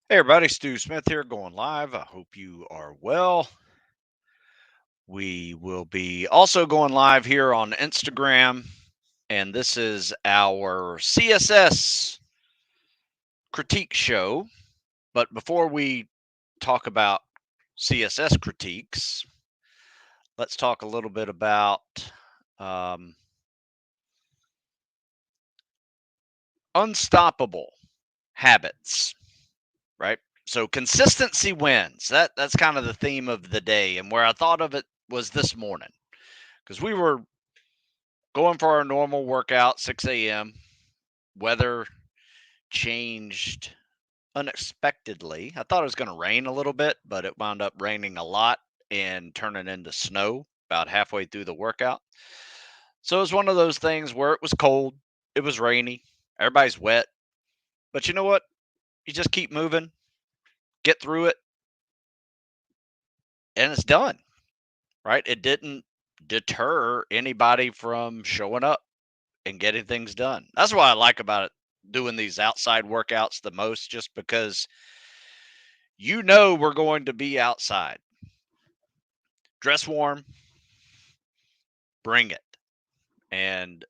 Hey everybody, Stu Smith here going live. I hope you are well. We will be also going live here on Instagram, and this is our CSS critique show. But before we talk about CSS critiques, let's talk a little bit about um, unstoppable habits, right? So consistency wins. That's kind of the theme of the day, and where I thought of it was this morning because we were going for our normal workout, 6 a.m. Weather changed unexpectedly. I thought it was going to rain a little bit, but it wound up raining a lot and turning into snow about halfway through the workout. So it was one of those things where it was cold, it was rainy, everybody's wet. But you know what? You just keep moving, get through it, and it's done, right? It didn't deter anybody from showing up and getting things done. That's what I like about it, doing these outside workouts the most, just because we're going to be outside. Dress warm, bring it. And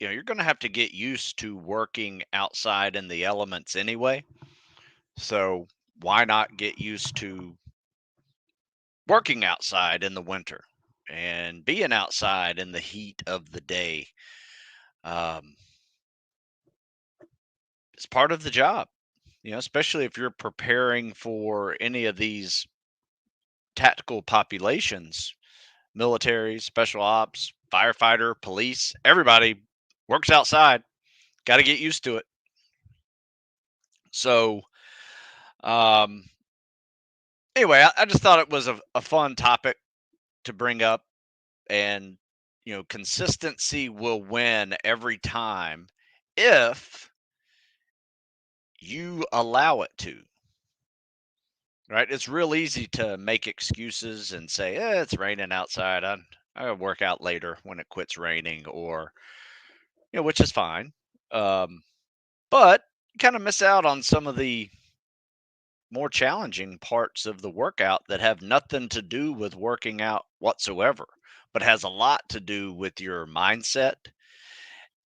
you're going to have to get used to working outside in the elements anyway. So why not get used to working outside in the winter and being outside in the heat of the day? Um, it's part of the job, especially if you're preparing for any of these tactical populations, military, special ops, firefighter, police, everybody works outside. Got to get used to it. So, um, anyway, I just thought it was a fun topic to bring up. And, consistency will win every time if you allow it to. Right? It's real easy to make excuses and say, it's raining outside. I'll work out later when it quits raining, or, which is fine. Um, but you kind of miss out on some of the more challenging parts of the workout that have nothing to do with working out whatsoever, but has a lot to do with your mindset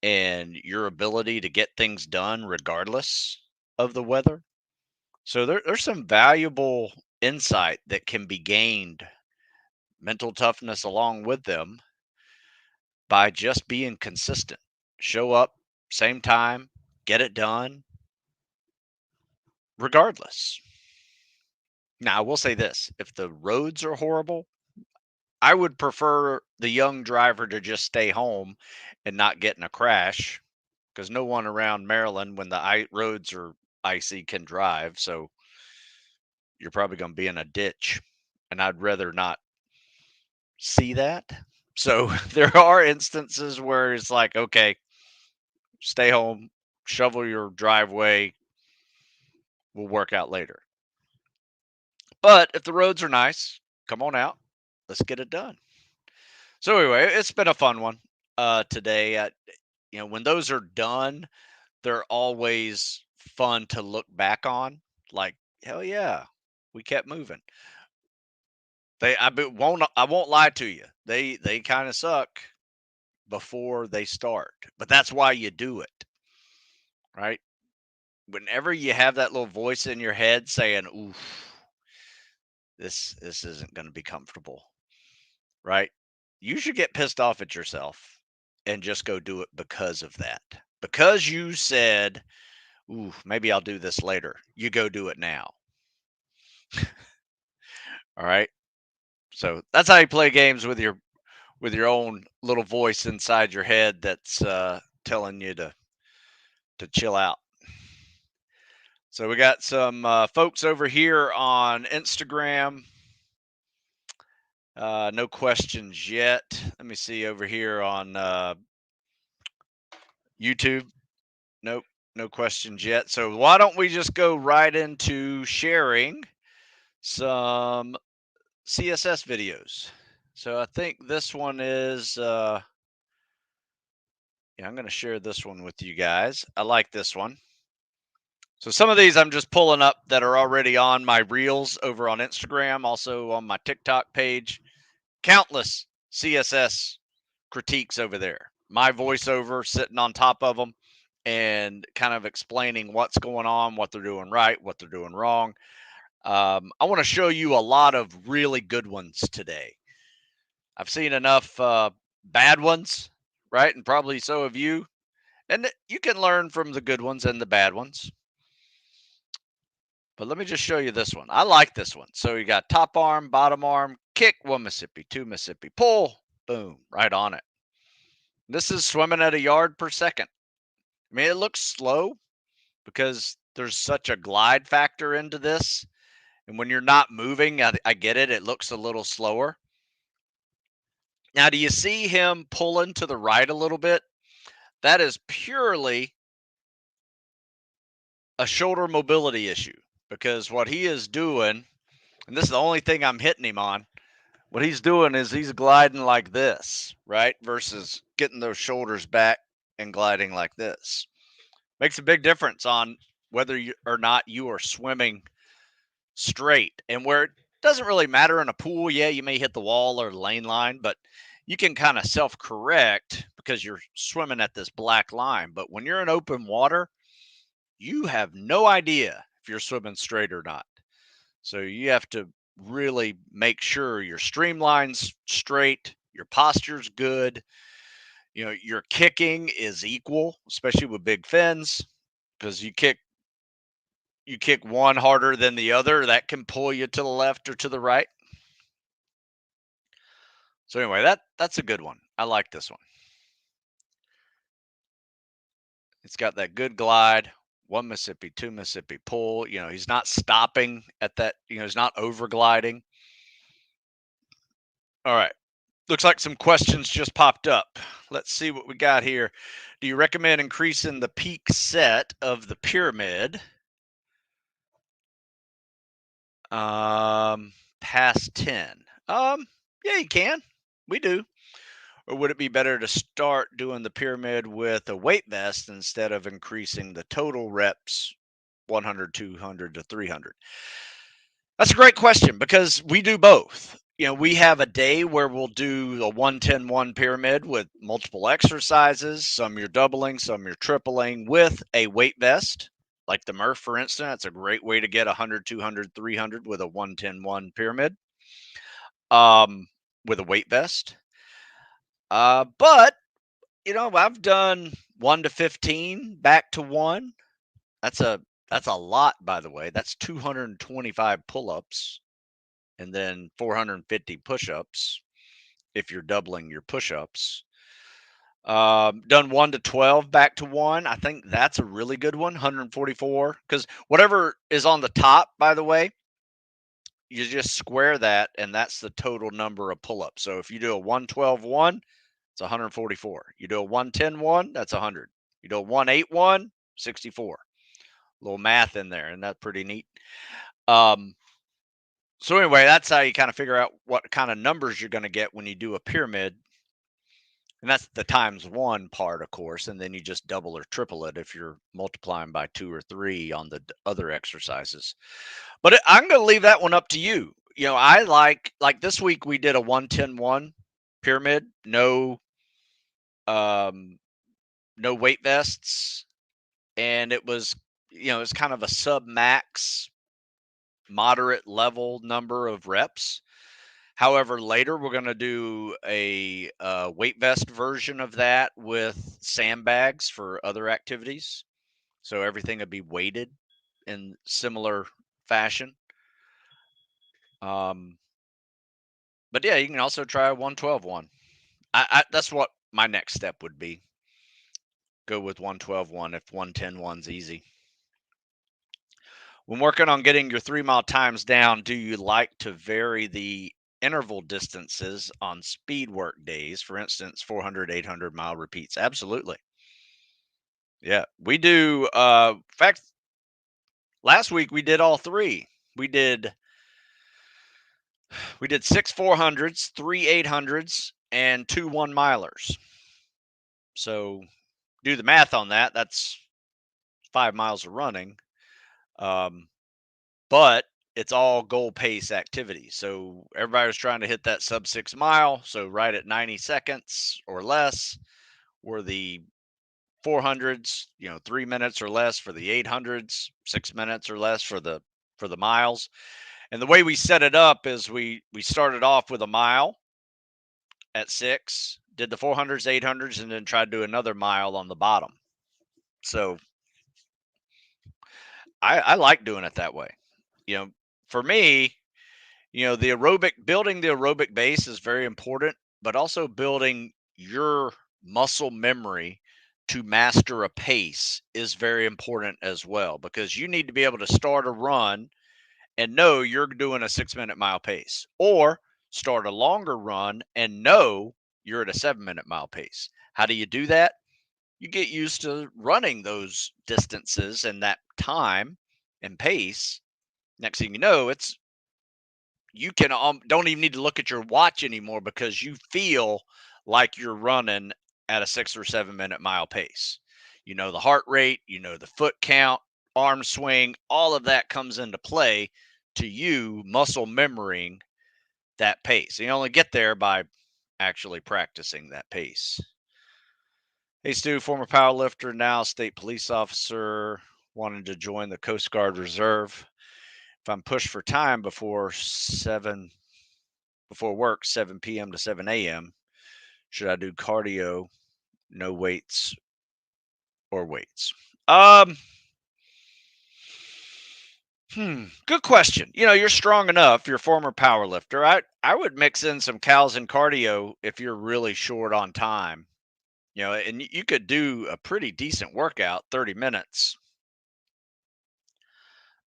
and your ability to get things done regardless of the weather. So there's some valuable insight that can be gained, mental toughness along with them, by just being consistent. Show up, same time, get it done, regardless. Now, I will say this: if the roads are horrible, I would prefer the young driver to just stay home and not get in a crash, because no one around Maryland, when the roads are icy, can drive. So you're probably going to be in a ditch, and I'd rather not see that. So there are instances where it's like, okay, stay home, shovel your driveway, we'll work out later. But if the roads are nice, come on out, let's get it done. So anyway, it's been a fun one today. When those are done, they're always fun to look back on. Like, hell yeah, we kept moving. I won't lie to you. They kind of suck before they start, but that's why you do it, right? Whenever you have that little voice in your head saying, "Oof, this isn't going to be comfortable," right? You should get pissed off at yourself and just go do it because of that. Because you said, "Ooh, maybe I'll do this later." You go do it now. All right. So that's how you play games with your own little voice inside your head that's telling you to chill out. So we got some folks over here on Instagram. No questions yet. Let me see over here on YouTube. Nope, no questions yet. So why don't we just go right into sharing some CSS videos? So I think this one is, yeah, I'm going to share this one with you guys. I like this one. So some of these I'm just pulling up that are already on my reels over on Instagram, also on my TikTok page. Countless CSS critiques over there. My voiceover sitting on top of them and kind of explaining what's going on, what they're doing right, what they're doing wrong. I want to show you a lot of really good ones today. I've seen enough bad ones, right? And probably so have you. And you can learn from the good ones and the bad ones. But let me just show you this one. I like this one. So you got top arm, bottom arm, kick, 1 Mississippi, 2 Mississippi, pull, boom, right on it. This is swimming at a yard per second. I mean, it looks slow because there's such a glide factor into this. And when you're not moving, I get it. It looks a little slower. Now, do you see him pulling to the right a little bit? That is purely a shoulder mobility issue because what he is doing, and this is the only thing I'm hitting him on, what he's doing is he's gliding like this, right? Versus getting those shoulders back and gliding like this. Makes a big difference on whether you or not you are swimming straight. And where it doesn't really matter in a pool, yeah, you may hit the wall or the lane line, but you can kind of self correct because you're swimming at this black line. But when you're in open water, you have no idea if you're swimming straight or not. So you have to really make sure your streamline's straight, your posture's good, you know, your kicking is equal, especially with big fins, because you kick one harder than the other, that can pull you to the left or to the right. So anyway, that's a good one. I like this one. It's got that good glide, 1 Mississippi, 2 Mississippi, pull. You know, he's not stopping at that, you know, he's not over gliding. All right. Looks like some questions just popped up. Let's see what we got here. Do you recommend increasing the peak set of the pyramid past 10? Yeah, you can. We do. Or would it be better to start doing the pyramid with a weight vest instead of increasing the total reps 100, 200 to 300? That's a great question because we do both. You know, we have a day where we'll do a 1-10-1 pyramid with multiple exercises. Some you're doubling, some you're tripling with a weight vest, like the Murph, for instance. That's a great way to get 100, 200, 300 with a 1-10-1 pyramid with a weight vest. But you know, I've done 1 to 15 back to 1. That's a that's a lot, by the way. That's 225 pull-ups and then 450 push-ups if you're doubling your push-ups. Done 1 to 12 back to 1. I think that's a really good one, 144. Because whatever is on the top, by the way, you just square that, and that's the total number of pull-ups. So if you do a 112-1, it's 144. You do a 110-1, that's 100. You do a 181, 64. A little math in there, and that's pretty neat. So anyway, that's how you kind of figure out what kind of numbers you're going to get when you do a pyramid. And that's the times 1 part, of course, and then you just double or triple it if you're multiplying by 2 or 3 on the other exercises. But I'm going to leave that one up to you. You know, I like this week we did a 1-10-1 pyramid, no no weight vests, and it was, you know, it's kind of a sub max moderate level number of reps. However, later we're going to do a weight vest version of that with sandbags for other activities. So everything will be weighted in similar fashion. But yeah, you can also try a 112-1. That's what my next step would be. Go with 112-1 if 110-1's easy. When working on getting your 3-mile times down, do you like to vary the interval distances on speed work days? For instance, 400, 800-mile repeats. Absolutely. Yeah, we do. In fact, last week we did all 3. We did 6 400s, 3 800s, and 2 1-milers. So do the math on that. That's 5 miles of running. Um, but it's all goal pace activity. So everybody was trying to hit that sub 6 mile. So right at 90 seconds or less were the 400s, 3 minutes or less for the 800s, 6 minutes or less for the miles. And the way we set it up is we started off with a mile at 6, did the 400s, 800s, and then tried to do another mile on the bottom. So I like doing it that way. You know, for me, the building the aerobic base is very important, but also building your muscle memory to master a pace is very important as well, because you need to be able to start a run and know you're doing a 6 minute mile pace, or start a longer run and know you're at a 7 minute mile pace. How do you do that? You get used to running those distances and that time and pace. Next thing you know, you can don't even need to look at your watch anymore, because you feel like you're running at a 6 or 7 minute mile pace. You know the heart rate, the foot count, arm swing, all of that comes into play to you muscle memorying that pace. You only get there by actually practicing that pace. Hey Stu, former powerlifter, now state police officer, wanted to join the Coast Guard Reserve. If I'm pushed for time before work, 7 p.m. to 7 a.m., should I do cardio, no weights, or weights? Um, Good question. You're strong enough. You're a former power lifter. I would mix in some cows and cardio if you're really short on time. And you could do a pretty decent workout, 30 minutes,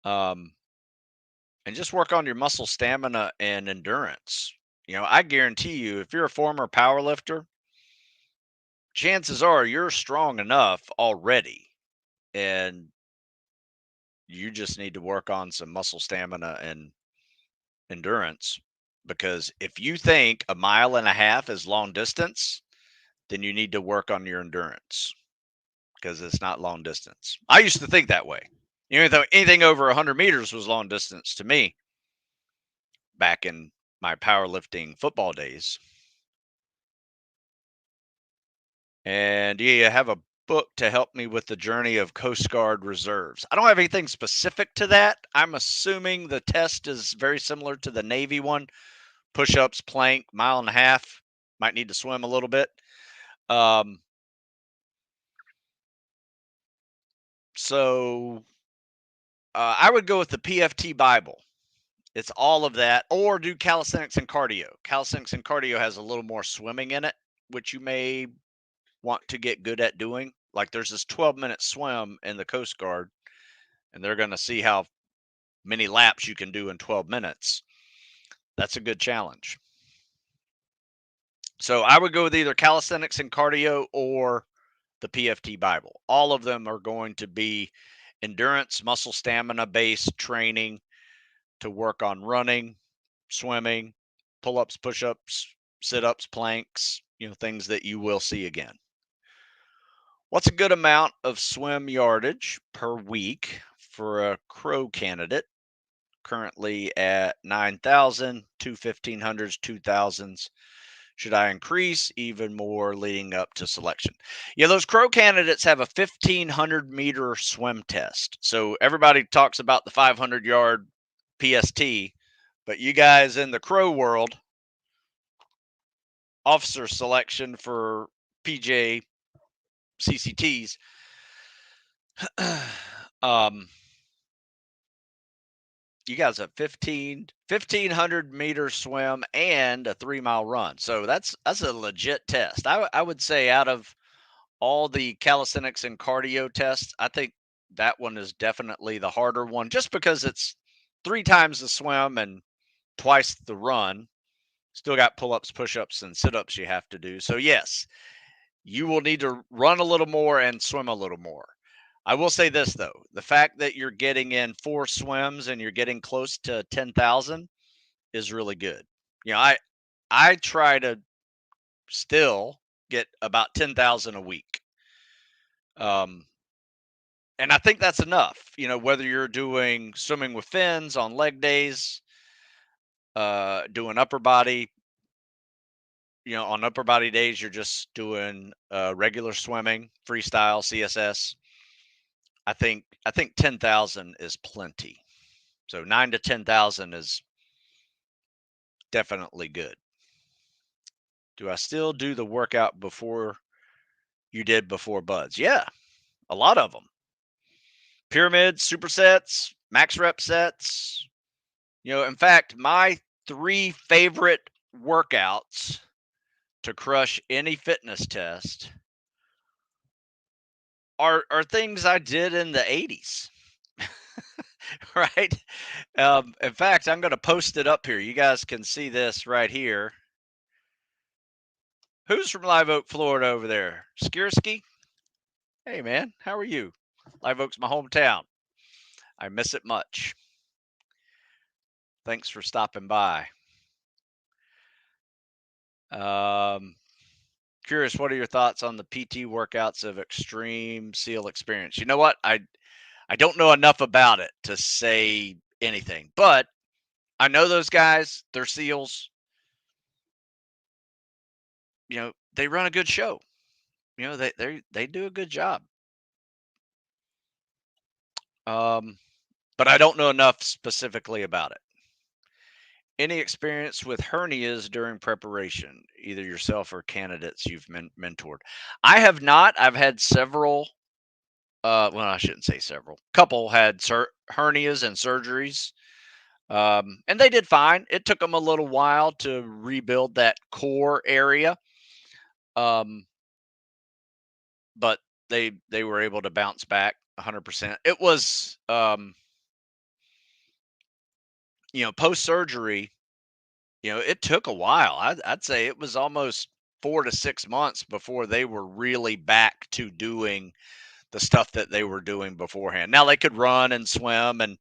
um, and just work on your muscle stamina and endurance. I guarantee you, if you're a former power lifter, chances are you're strong enough already, and you just need to work on some muscle stamina and endurance. Because if you think a mile and a half is long distance, then you need to work on your endurance, because it's not long distance. I used to think that way. Anything over 100 meters was long distance to me back in my powerlifting football days. And do you have a book to help me with the journey of Coast Guard reserves? I don't have anything specific to that. I'm assuming the test is very similar to the Navy one: push ups, plank, mile and a half. Might need to swim a little bit. Um, so I would go with the PFT Bible. It's all of that, or do calisthenics and cardio. Calisthenics and cardio has a little more swimming in it, which you may want to get good at doing. Like there's this 12-minute swim in the Coast Guard, and they're going to see how many laps you can do in 12 minutes. That's a good challenge. So I would go with either calisthenics and cardio or the PFT Bible. All of them are going to be endurance, muscle stamina based training to work on running, swimming, pull ups, push ups, sit ups, planks, things that you will see again. What's a good amount of swim yardage per week for a crow candidate? Currently at 9,000, two 1,500s, 2,000s. Should I increase even more leading up to selection? Yeah, those crow candidates have a 1,500-meter swim test. So everybody talks about the 500-yard PST, but you guys in the crow world, officer selection for PJ CCTs, you guys have 1,500-meter swim and a 3 mile run. So that's a legit test. I would say out of all the calisthenics and cardio tests, I think that one is definitely the harder one, just because it's 3 times the swim and twice the run. Still got pull-ups, push-ups, and sit-ups you have to do. So yes, you will need to run a little more and swim a little more. I will say this though, the fact that you're getting in 4 swims and you're getting close to 10,000 is really good. I try to still get about 10,000 a week. Um, And I think that's enough. You know, whether you're doing swimming with fins on leg days, doing upper body, you know, on upper body days, you're just doing regular swimming, freestyle, CSS. I think 10,000 is plenty. So 9 to 10,000 is definitely good. Do I still do the workout before you did before buds? Yeah, a lot of them. Pyramids, supersets, max rep sets. You know, in fact, my 3 favorite workouts to crush any fitness test are things I did in the 80s, right? In fact, I'm going to post it up here. You guys can see this right here. Who's from Live Oak, Florida over there? Skierski? Hey, man, how are you? Live Oak's my hometown. I miss it much. Thanks for stopping by. Curious, what are your thoughts on the PT workouts of Extreme SEAL Experience? You know what? I don't know enough about it to say anything, but I know those guys. They're SEALs. You know, they run a good show. You know, they do a good job. But I don't know enough specifically about it. Any experience with hernias during preparation, either yourself or candidates you've mentored? I have not. I've had several. Well, I shouldn't say several. Couple had hernias and surgeries, and they did fine. It took them a little while to rebuild that core area, um, but they were able to bounce back 100%. It was, you know, post surgery. You know, it took a while. I'd say it was almost 4 to 6 months before they were really back to doing the stuff that they were doing beforehand. Now they could run and swim and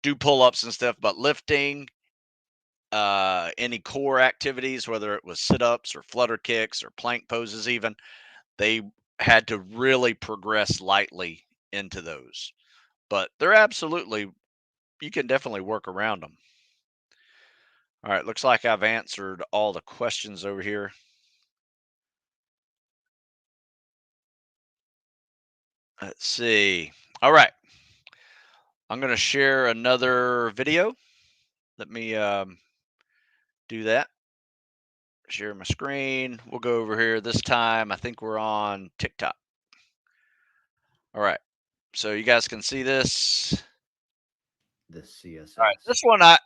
do pull-ups and stuff, but lifting, any core activities, whether it was sit-ups or flutter kicks or plank poses even, they had to really progress lightly into those. But they're absolutely, you can definitely work around them. All right, looks like I've answered all the questions over here. Let's see. All right. I'm going to share another video. Let me do that. Share my screen. We'll go over here this time. I think we're on TikTok. All right. So you guys can see this. This CSS. All right. This one I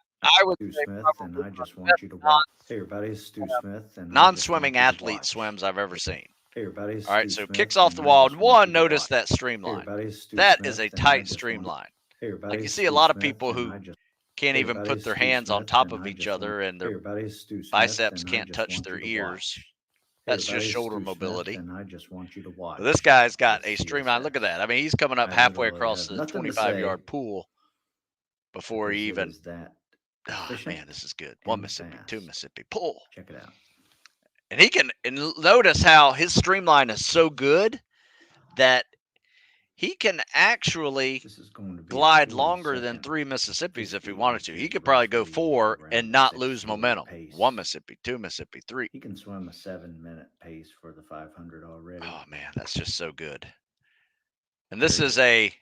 would Stu say Smith, and probably I one of just the want best you to watch. Hey, everybody, it's Stu Smith, and I just want non-swimming you to athlete watch. swims I've ever seen. Hey, everybody, it's All right. Stu So Smith, kicks off and the I wall. just And want one, you to notice watch. that Hey, streamline. everybody, it's Stu That Smith, is a and I tight just want. streamline. Hey, everybody, Like you it's see a Stu lot of Smith, people and who I just. can't Hey, even everybody, put it's their Stu hands on Smith, top and of I each just want. other and Hey, their everybody, it's Stu Smith, biceps and I can't just touch want you their to ears. watch. Hey, That's just everybody, it's shoulder Stu Smith, mobility. and I just want you to watch. This guy's got a This streamline. Look at CSS. that. I mean, he's coming up I halfway literally across have the nothing to 25 say yard pool before he because it even. is that Oh, efficient man, this is good. One and Mississippi, two fast. Mississippi, pull. Check it out. And he can, and notice how his streamline is so good that he can actually This is going to be a glide 40 longer than second 3 Mississippis if he 50, wanted which to. He is could probably go roughly 4 and around a not lose 640 momentum. One pace. Mississippi, two Mississippi, three. He can swim a 7-minute pace for the 500 already. Oh, man, that's just so good. And this Very is good. a,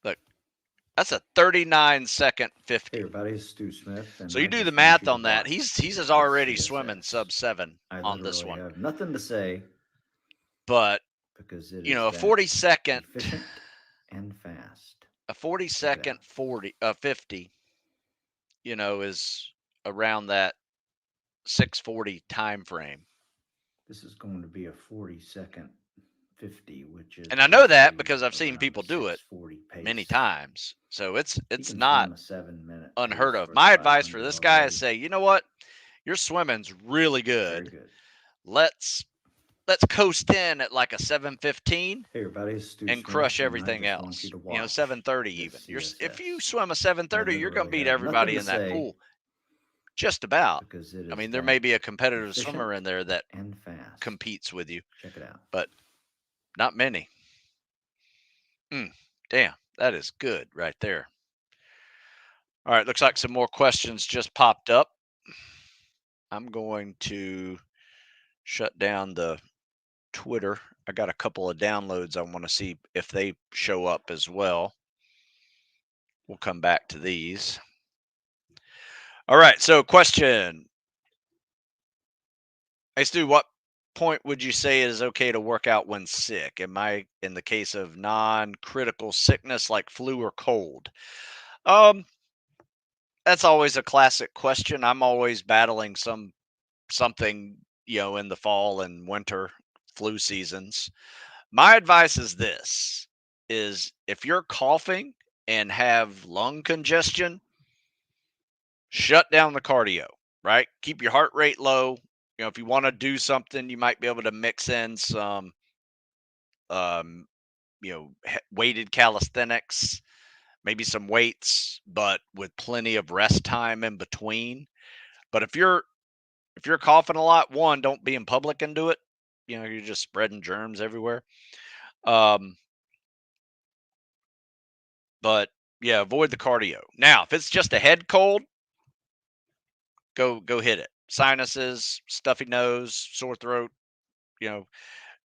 look, that's a 39-second Hey 50. everybody, it's Stu Smith, and So you I do the just want math you to on that. watch He's this already swimming CSS. sub 7 I on this literally one. have nothing to say But because it you is know, that 40-second, efficient and fast. a Check it 40-second out. 50, you know, is around that 640 time frame. This is going to be a 40-second 50, which is And I know that roughly because I've seen around a people do it 640 many pace. times. So it's He can not swim a 7-minute unheard pace of. for the My advice for 500 this guy is already. say, you know what? Your swimming's really Very good. good. Let's coast in at like a 715 Hey everybody, it's Stu and Smith, crush and I everything just want you else. to You know, watch 730 even. this If you CSS. swim a I 730, you're going to literally beat have nothing everybody to in that say pool. Just about. because it I is mean, there may that be a competitive efficient swimmer in there that and fast. competes with you, Check it out. but not many. Damn, that is good right there. All right, looks like some more questions just popped up. I'm going to shut down the Twitter. I got a couple of downloads I want to see if they show up as well. We'll come back to these. All right, so question. Hey Stu, what point would you say is okay to work out when sick? Am I in the case of non-critical sickness like flu or cold? Um, that's always a classic question. I'm always battling something, in the fall and winter flu seasons. My advice is this is if you're coughing and have lung congestion, shut down the cardio, right? Keep your heart rate low. If you want to do something, you might be able to mix in some um, weighted calisthenics, maybe some weights, but with plenty of rest time in between. But if you're coughing a lot, one, don't be in public and do it. You're just spreading germs everywhere. Um, but yeah, avoid the cardio. Now, if it's just a head cold, go hit it. Sinuses, stuffy nose, sore throat, you know.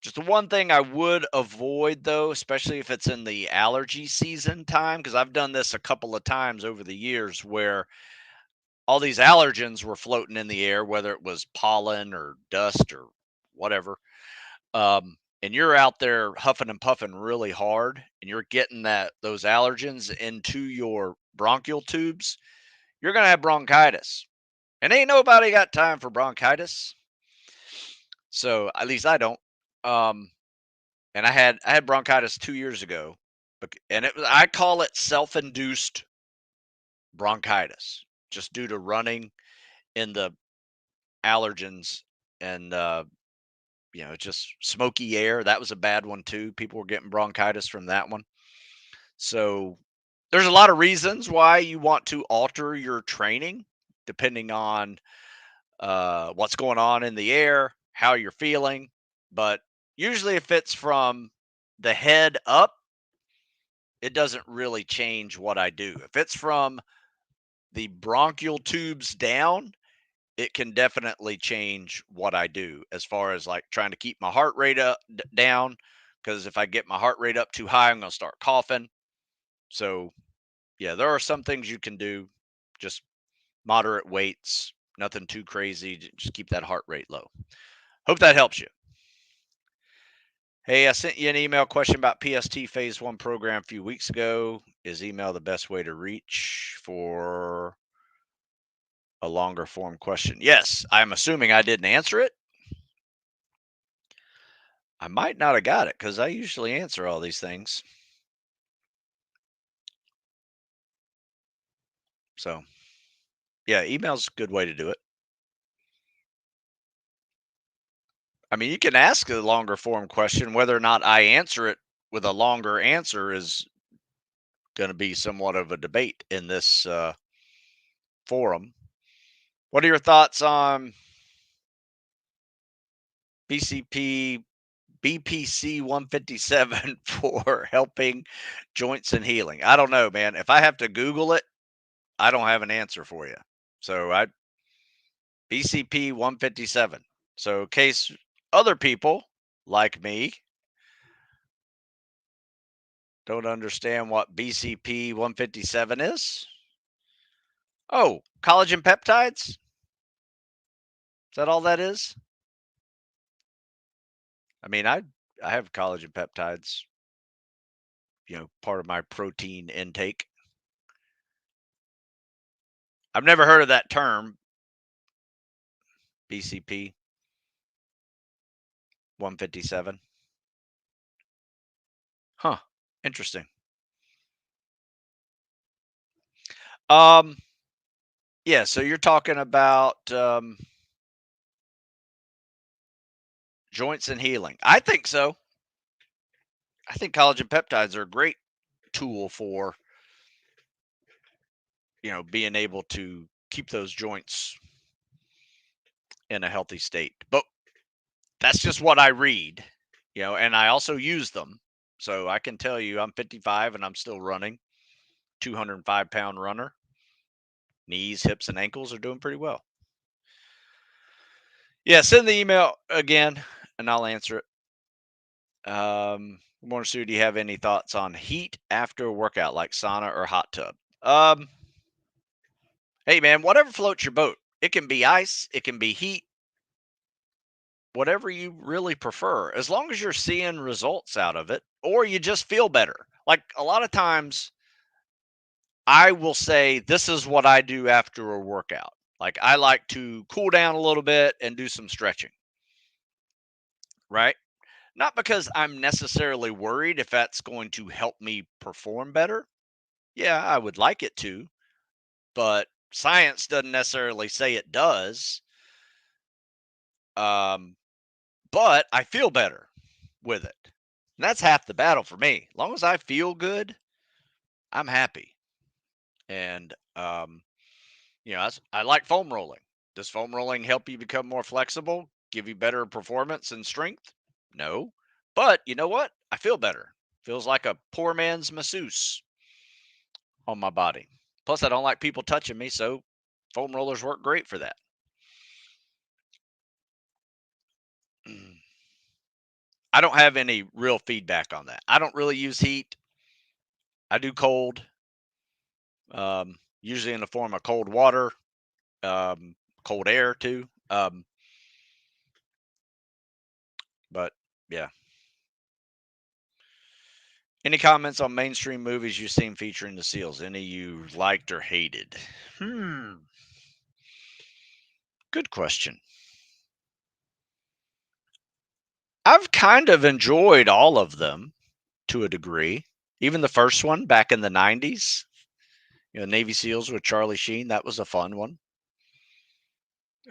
Just the one thing I would avoid though, especially if it's in the allergy season time, because I've done this a couple of times over the years where all these allergens were floating in the air, whether it was pollen or dust or whatever. And you're out there huffing and puffing really hard, and you're getting those allergens into your bronchial tubes, you're gonna have bronchitis. And ain't nobody got time for bronchitis. So at least I don't. Um, and I had bronchitis 2 years ago, and I call it self-induced bronchitis, just due to running in the allergens and just smoky air. That was a bad one too. People were getting bronchitis from that one. So there's a lot of reasons why you want to alter your training depending on what's going on in the air, how you're feeling. But usually, if it's from the head up, it doesn't really change what I do. If it's from the bronchial tubes down, it can definitely change what I do as far as like trying to keep my heart rate down. Because if I get my heart rate up too high, I'm going to start coughing. So, yeah, there are some things you can do, just moderate weights, nothing too crazy. Just keep that heart rate low. Hope that helps you. Hey, I sent you an email question about PST Phase 1 program a few weeks ago. Is email the best way to reach for a longer form question? Yes, I'm assuming I didn't answer it. I might not have got it because I usually answer all these things. So, yeah, email's a good way to do it. I mean, you can ask a longer form question. Whether or not I answer it with a longer answer is going to be somewhat of a debate in this forum. What are your thoughts on BCP BPC 157 for helping joints and healing? I don't know, man. If I have to Google it, I don't have an answer for you. So I BCP 157. So in case other people like me don't understand what BCP 157 is. Oh, collagen peptides? Is that all that is? I mean, I have collagen peptides, part of my protein intake. I've never heard of that term, BCP 157. Huh. Interesting. Um yeah, so you're talking about joints and healing. I think so. I think collagen peptides are a great tool for, being able to keep those joints in a healthy state. But that's just what I read, and I also use them. So I can tell you I'm 55 and I'm still running. 205-pound runner. Knees, hips, and ankles are doing pretty well. Yeah, send the email again and I'll answer it. Morning, Sue. Do you have any thoughts on heat after a workout, like sauna or hot tub? Hey, man, whatever floats your boat. It can be ice, it can be heat, whatever you really prefer, as long as you're seeing results out of it or you just feel better. Like a lot of times, I will say, this is what I do after a workout. Like I like to cool down a little bit and do some stretching, right? Not because I'm necessarily worried if that's going to help me perform better. Yeah, I would like it to, but science doesn't necessarily say it does. Um, but I feel better with it. And that's half the battle for me. As long as I feel good, I'm happy. And I like foam rolling. Does foam rolling help you become more flexible, give you better performance and strength? No. But you know what? I feel better. Feels like a poor man's masseuse on my body. Plus, I don't like people touching me, so foam rollers work great for that. I don't have any real feedback on that. I don't really use heat. I do cold, usually in the form of cold water, um, cold air too. But yeah. Any comments on mainstream movies you've seen featuring the SEALs? Any you liked or hated? Good question. I've kind of enjoyed all of them to a degree. Even the first one back in the 90s, Navy SEALs with Charlie Sheen, that was a fun one.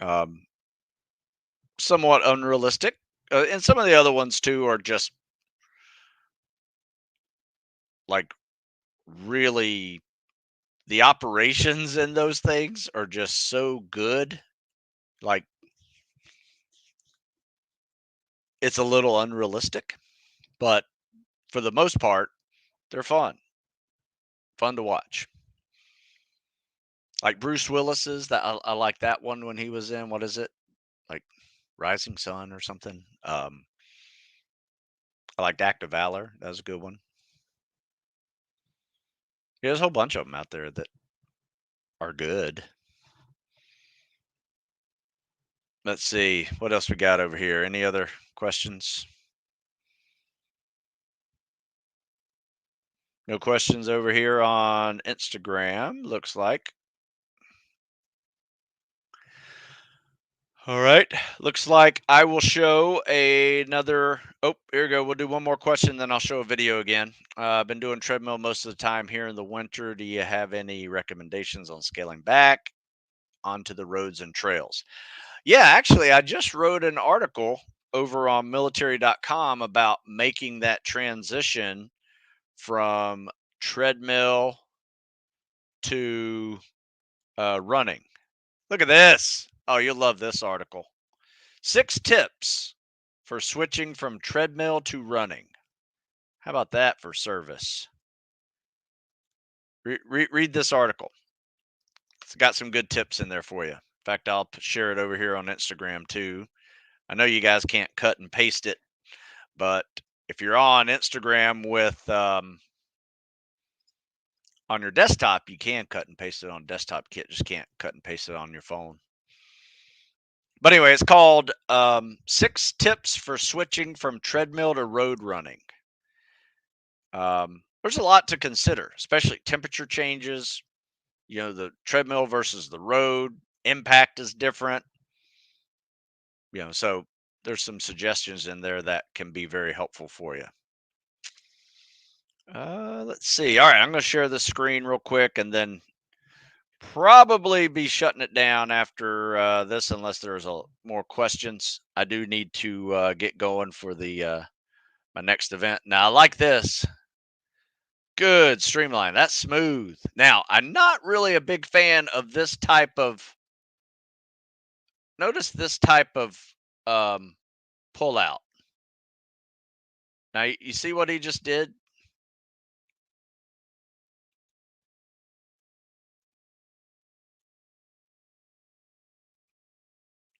Um, Somewhat unrealistic. And some of the other ones too are just like really, the operations in those things are just so good. Like it's a little unrealistic, but for the most part, they're fun to watch. Like Bruce Willis's, that I like that one when he was in, what is it? Like Rising Sun or something. I liked Act of Valor. That was a good one. Yeah, there's a whole bunch of them out there that are good. Let's see what else we got over here. Any other questions? No questions over here on Instagram, looks like. All right. Looks like I will show another. Oh, here we go. We'll do one more question, then I'll show a video again. I've been doing treadmill most of the time here in the winter. Do you have any recommendations on scaling back onto the roads and trails? Yeah, actually, I just wrote an article over on military.com about making that transition from treadmill to running. Look at this. Oh, you'll love this article. 6 tips for switching from treadmill to running. How about that for service? Read this article. It's got some good tips in there for you. In fact, I'll share it over here on Instagram too. I know you guys can't cut and paste it, but if you're on Instagram with on your desktop, you can cut and paste it on desktop. You just can't cut and paste it on your phone. But anyway, it's called 6 Tips for Switching from Treadmill to Road Running. There's a lot to consider, especially temperature changes. The treadmill versus the road impact is different. So there's some suggestions in there that can be very helpful for you. Let's see. All right, I'm going to share the screen real quick and then probably be shutting it down after this, unless there's more questions. I do need to get going for the my next event. Now, I like this. Good streamline. That's smooth. Now, I'm not really a big fan of this type of. Notice this type of pull out. Now, you see what he just did?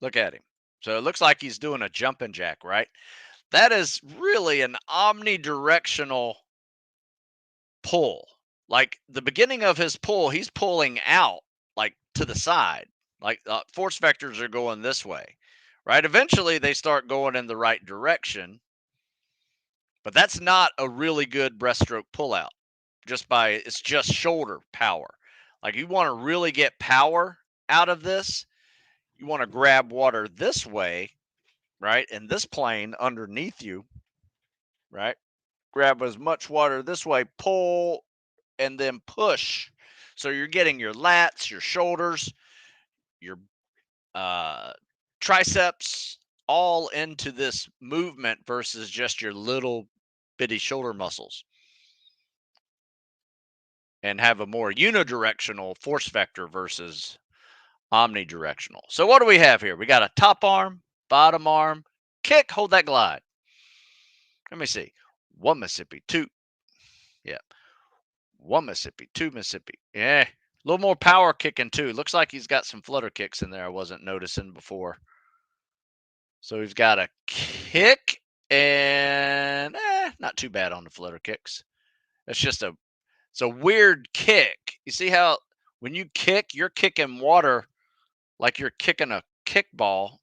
Look at him. So it looks like he's doing a jumping jack, right? That is really an omnidirectional pull. Like the beginning of his pull, he's pulling out like to the side. Like force vectors are going this way, right? Eventually they start going in the right direction, but that's not a really good breaststroke pullout. It's just shoulder power. Like you want to really get power out of this, you want to grab water this way, right? In this plane underneath you, right? Grab as much water this way, pull, and then push. So you're getting your lats, your shoulders, your uh, triceps all into this movement versus just your little bitty shoulder muscles, and have a more unidirectional force vector versus omnidirectional. So what do we have here? We got a top arm, bottom arm, kick, hold that glide. Let me see. One Mississippi, two. Yeah. One Mississippi, two Mississippi. Yeah. A little more power kicking too. Looks like he's got some flutter kicks in there I wasn't noticing before. So he's got a kick and not too bad on the flutter kicks. It's a weird kick. You see how when you kick, you're kicking water like you're kicking a kickball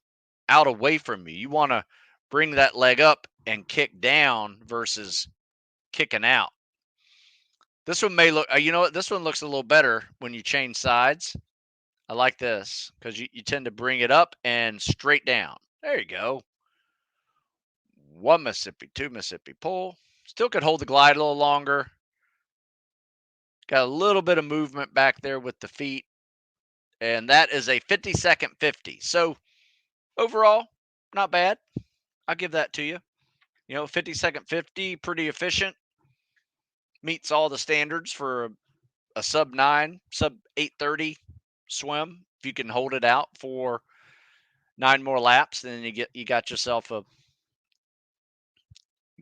out away from you. You want to bring that leg up and kick down versus kicking out. This one may look, you know what? This one looks a little better when you change sides. I like this because you tend to bring it up and straight down. There you go. One Mississippi, two Mississippi, pull. Still could hold the glide a little longer. Got a little bit of movement back there with the feet. And that is a 50-second 50. So overall, not bad. I'll give that to you. 50-second 50, pretty efficient. Meets all the standards for a sub 9, sub 830 swim. If you can hold it out for 9 more laps, then you got yourself an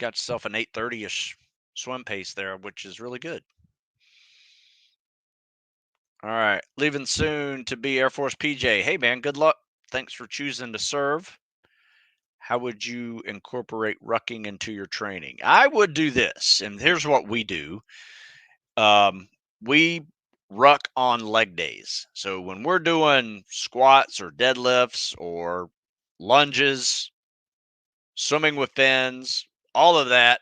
830ish swim pace there, which is really good. All right, leaving soon to be Air Force PJ. Hey man, good luck. Thanks for choosing to serve. How would you incorporate rucking into your training? I would do this, and here's what we do. We ruck on leg days. So when we're doing squats or deadlifts or lunges, swimming with fins, all of that,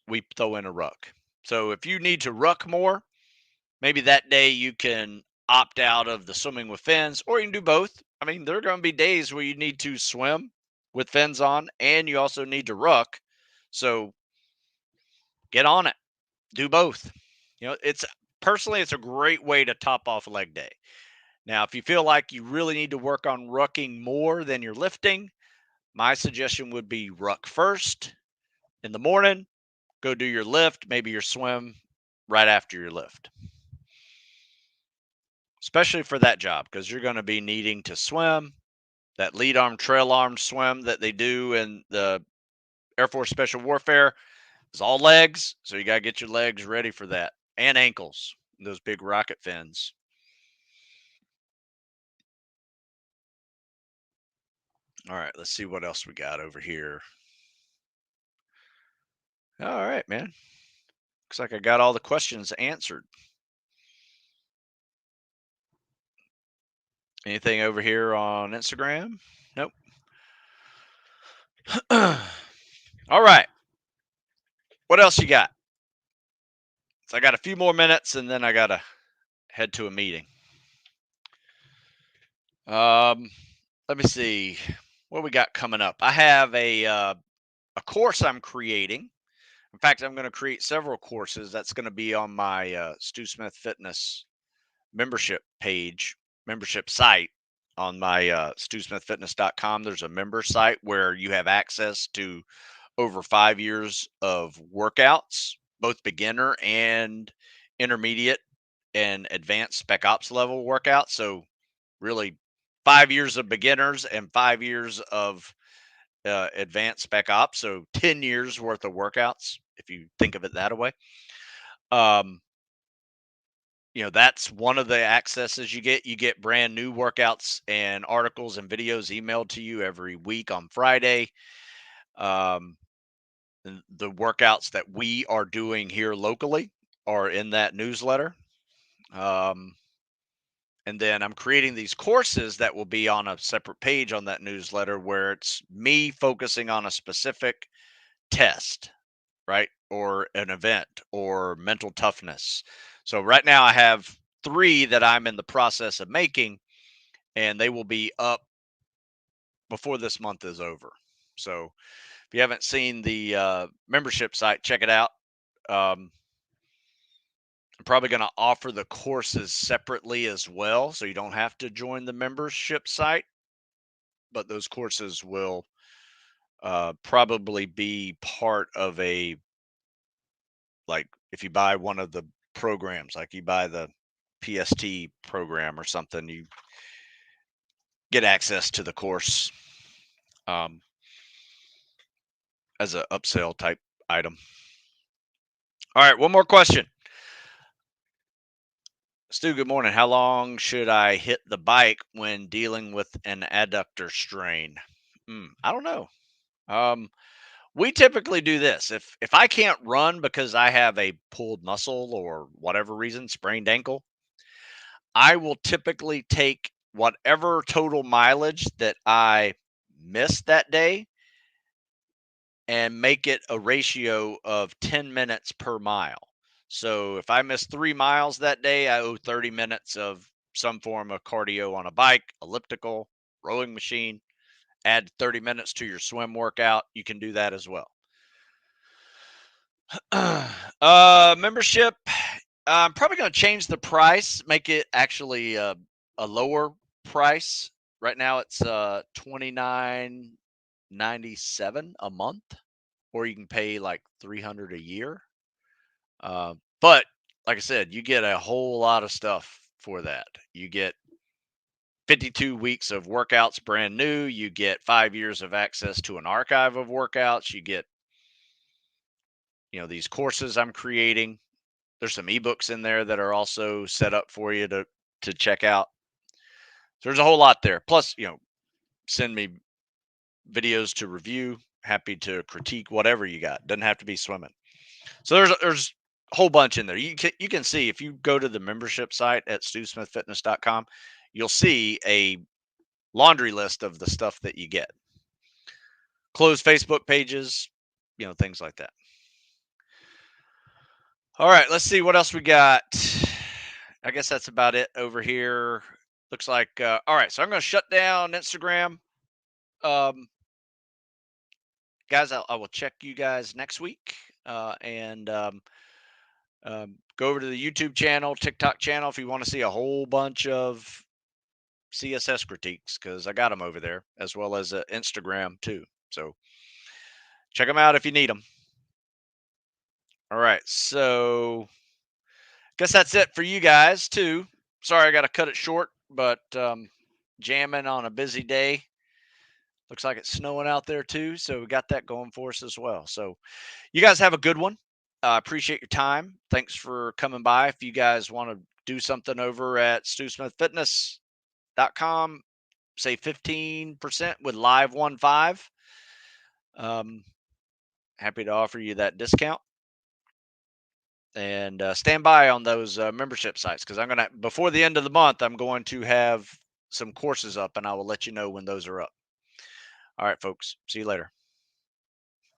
we throw in a ruck. So if you need to ruck more, maybe that day you can opt out of the swimming with fins, or you can do both. I mean, there are going to be days where you need to swim with fins on and you also need to ruck. So get on it, do both. It's a great way to top off leg day. Now, if you feel like you really need to work on rucking more than you're lifting, my suggestion would be ruck first in the morning, go do your lift, maybe your swim right after your lift. Especially for that job, because you're going to be needing to swim. That lead arm, trail arm swim that they do in the Air Force Special Warfare is all legs. So you got to get your legs ready for that, and ankles, those big rocket fins. All right, let's see what else we got over here. All right, man. Looks like I got all the questions answered. Anything over here on Instagram? Nope. All right. What else you got? So I got a few more minutes and then I got to head to a meeting. Let me see what we got coming up. I have a course I'm creating. In fact, I'm going to create several courses. That's going to be on my Stu Smith Fitness membership page, membership site on my StuSmithFitness.com. There's a member site where you have access to over 5 years of workouts, both beginner and intermediate and advanced spec ops level workouts. So really 5 years of beginners and 5 years of advanced spec ops, so 10 years worth of workouts, if you think of it that way. Um, that's one of the accesses you get. You get brand new workouts and articles and videos emailed to you every week on Friday. Um, the workouts that we are doing here locally are in that newsletter. Um, and then I'm creating these courses that will be on a separate page on that newsletter where it's me focusing on a specific test, right? Or an event or mental toughness. So right now I have 3 that I'm in the process of making, and they will be up before this month is over. So if you haven't seen the membership site, check it out. Um, I'm probably going to offer the courses separately as well, so you don't have to join the membership site, but those courses will probably be part of a, like, if you buy one of the programs, like you buy the PST program or something, you get access to the course um, as an upsell type item. All right, one more question. Stu, good morning. How long should I hit the bike when dealing with an adductor strain? I don't know. We typically do this. If I can't run because I have a pulled muscle or whatever reason, sprained ankle, I will typically take whatever total mileage that I missed that day and make it a ratio of 10 minutes per mile. So if I missed 3 miles that day, I owe 30 minutes of some form of cardio on a bike, elliptical, rowing machine. Add 30 minutes to your swim workout. You can do that as well. Membership. I'm probably going to change the price, make it actually a lower price. Right now it's $29.97 a month, or you can pay like $300 a year. But like I said, you get a whole lot of stuff for that. You get 52 weeks of workouts brand new. You get 5 years of access to an archive of workouts. You get, these courses I'm creating. There's some ebooks in there that are also set up for you to check out. So there's a whole lot there. Plus, send me videos to review. Happy to critique whatever you got. Doesn't have to be swimming. So there's a whole bunch in there. You can see if you go to the membership site at stesmithfitness.com, you'll see a laundry list of the stuff that you get. Closed Facebook pages, things like that. All right, let's see what else we got. I guess that's about it over here. Looks like all right. So I'm going to shut down Instagram. Guys, I will check you guys next week, and go over to the YouTube channel, TikTok channel if you want to see a whole bunch of CSS critiques, because I got them over there, as well as Instagram too. So check them out if you need them. All right, so guess that's it for you guys too. Sorry, I got to cut it short, but jamming on a busy day. Looks like it's snowing out there too, so we got that going for us as well. So you guys have a good one. Appreciate your time. Thanks for coming by. If you guys want to do something over at stesmithfitness.com, say 15% with Live 15. Happy to offer you that discount. And stand by on those membership sites, because I'm going to, before the end of the month, I'm going to have some courses up, and I will let you know when those are up. All right, folks. See you later.